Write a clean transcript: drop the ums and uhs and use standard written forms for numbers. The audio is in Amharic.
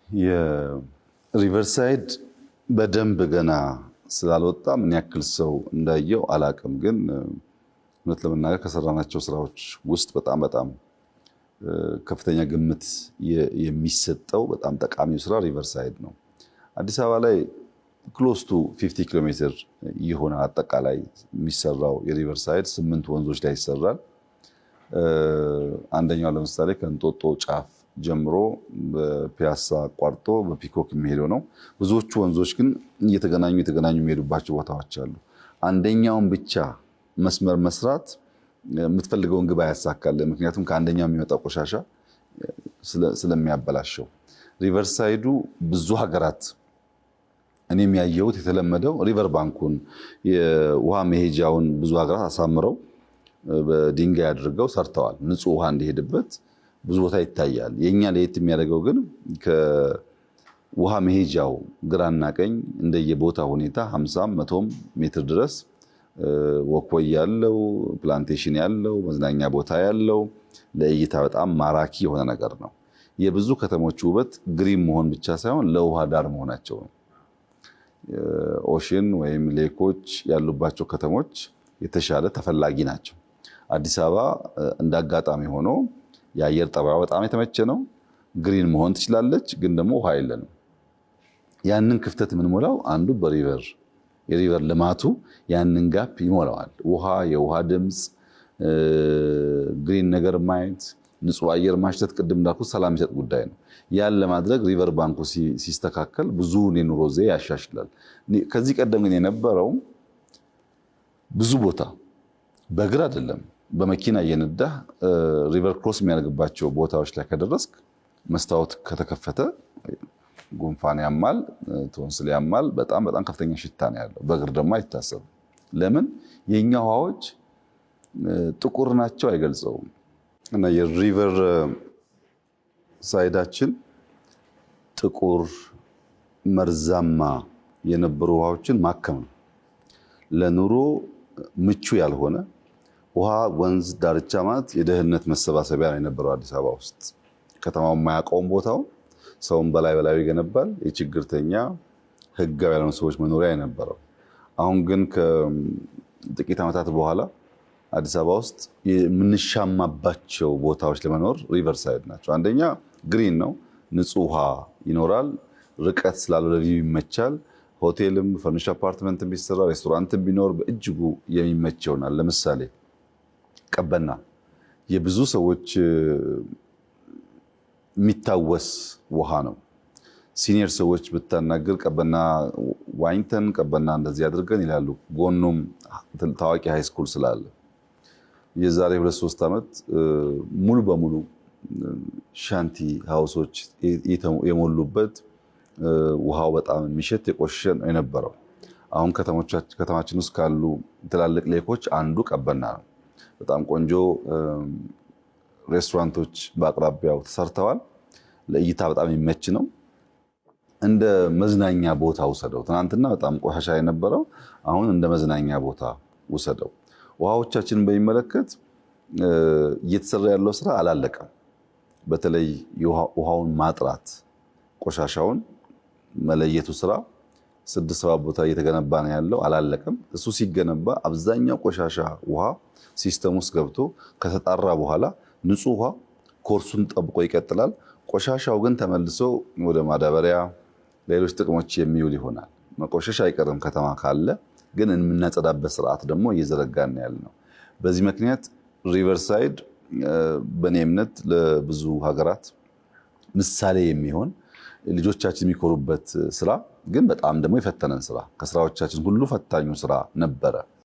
የሪቨርሳይድ በደንብ ገና ስላልወጣ ምን ያክል ሰው እንዳየው አላቅም። ግን እውነት ለመናገር ከሰራናቸው ስራዎች ውስጥ በጣም ከፍተኛ ግምት የሚሰጠው በጣም ጠቃሚው ስራ ሪቨርሳይድ ነው። አዲስ አበባ ላይ ክሎስ ቱ 50 ኪሎ ሜትር የሆነ አጠቃላይ የሚሰራው የሪቨርሳይድ 8 ወንዞች ላይ ይሰራል። አንደኛው ለምሳሌ ከእንጦጦ ጫፍ ጀምሮ በፒያሳ አቋርጦ በፒኮክ የሚሄደው ነው። ብዙዎቹ ወንዞች ግን እየተገናኙ የሚሄዱባቸው ቦታዎች አሉ። አንደኛውን ብቻ መስመር መስራት የምትፈልገውን ግብ ያሳካል። ምክንያቱም ከአንደኛው የሚመጣው ቆሻሻ ስለሚያበላሸው። ሪቨርሳይዱ ብዙ ሀገራት እኔም ያየሁት የተለመደው ሪቨር ባንኩን የውሃ መሄጃውን ብዙ ሀገራት አሳምረው በድንጋይ አድርገው ሰርተዋል። ንጹህ ውሃ እንዲሄድበት ብዙ ቦታ ይታያል። የኛ ለየት የሚያደርገው ግን ከውሃ መሄጃው ግራና ቀኝ እንደየቦታ ሁኔታ 50 100 ሜትር ድረስ ወክወይ ያለው ፕላንቴሽን ያለው መዝናኛ ቦታ ያለው ለእይታ በጣም ማራኪ የሆነ ነገር ነው። የብዙ ከተሞች ውበት ግሪን መሆን ብቻ ሳይሆን ለውሃ ዳር መሆናቸው ነው። ኦሽን ወይም ሌኮች ያሉባቸው ከተሞች የተሻለ ተፈላጊ ናቸው። አዲስ አበባ እንዳጋጣሚ ሆኖ የአየር ጠባዩ በጣም የተመቸ ነው። ግሪን መሆን ትችላለች፣ ግን ደግሞ ውሃ የለንም። ያንን ክፍተት የምንሞላው አንዱ የሪቨር ልማቱ ያንን ጋፕ ይሞላዋል። ውሃ፣ የውሃ ድምፅ፣ ግሪን ነገር ማየት፣ ንጹህ አየር ማሽተት ቅድም እንዳልኩት ሰላም የሚሰጥ ጉዳይ ነው። ያን ለማድረግ ሪቨር ባንኩ ሲስተካከል ብዙ የኑሮ ዘዬ ያሻሽላል። ከዚህ ቀደም ግን የነበረው ብዙ ቦታ በእግር አይደለም በመኪና እየነዳህ ሪቨር ክሮስ የሚያደርግባቸው ቦታዎች ላይ ከደረስክ መስታወት ከተከፈተ ጉንፋን ያማል፣ ቶንስል ያማል። በጣም ከፍተኛ ሽታ ነው ያለው። በእግር ደግሞ አይታሰብም። ለምን? የኛ ውሃዎች ጥቁር ናቸው አይገልጸውም። እና የሪቨር ሳይዳችን ጥቁር መርዛማ የነበሩ ውሃዎችን ማከም ነው። ለኑሮ ምቹ ያልሆነ ውሃ ወንዝ ዳርቻ ማለት የደህንነት መሰባሰቢያ ነው የነበረው አዲስ አበባ ውስጥ። ከተማው የማያውቀውም ቦታው ሰውን በላይ ይገነባል። የችግርተኛ ህጋዊ ያልሆኑ ሰዎች መኖሪያ የነበረው። አሁን ግን ከጥቂት ዓመታት በኋላ አዲስ አበባ ውስጥ የምንሻማባቸው ቦታዎች ለመኖር ሪቨርሳይድ ናቸው። አንደኛ ግሪን ነው፣ ንጹህ ውሃ ይኖራል፣ ርቀት ስላለው ለቪው ይመቻል። ሆቴልም ፈርኒሽ አፓርትመንትም ቢሰራ ሬስቶራንትም ቢኖር በእጅጉ የሚመች ይሆናል። ለምሳሌ ቀበና የብዙ ሰዎች የሚታወስ ውሃ ነው። ሲኒየር ሰዎች ብታናገር ቀበና ዋኝተን ቀበና እንደዚህ አድርገን ይላሉ። ጎኑም ታዋቂ ሃይ ስኩል ስላለ የዛሬ 2-3 ዓመት ሙሉ በሙሉ ሻንቲ ሃውሶች የሞሉበት ውሃው በጣም የሚሸት የቆሸሸ ነው የነበረው። አሁን ከተማችን ውስጥ ካሉ ትላልቅ ሌኮች አንዱ ቀበና ነው። በጣም ቆንጆ ሬስቶራንቶች በአቅራቢያው ተሰርተዋል። ለእይታ በጣም የሚመች ነው። እንደ መዝናኛ ቦታ ውሰደው። ትናንትና በጣም ቆሻሻ የነበረው አሁን እንደ መዝናኛ ቦታ ውሰደው። ውሃዎቻችንን በሚመለከት እየተሰራ ያለው ስራ አላለቀም። በተለይ ውሃውን ማጥራት፣ ቆሻሻውን መለየቱ ስራ 6-7 ቦታ እየተገነባ ነው ያለው፣ አላለቀም። እሱ ሲገነባ አብዛኛው ቆሻሻ ውሃ ሲስተም ውስጥ ገብቶ ከተጣራ በኋላ ንጹህ ውሃ ኮርሱን ጠብቆ ይቀጥላል። ቆሻሻው ግን ተመልሶ ወደ ማዳበሪያ፣ ሌሎች ጥቅሞች የሚውል ይሆናል። መቆሸሽ አይቀርም ከተማ ካለ፣ ግን የምናጸዳበት ስርዓት ደግሞ እየዘረጋን ያለነው። በዚህ ምክንያት ሪቨርሳይድ በእኔ እምነት ለብዙ ሀገራት ምሳሌ የሚሆን ልጆቻችን የሚኮሩበት ስራ፣ ግን በጣም ደግሞ የፈተነን ስራ፣ ከስራዎቻችን ሁሉ ፈታኙ ስራ ነበረ።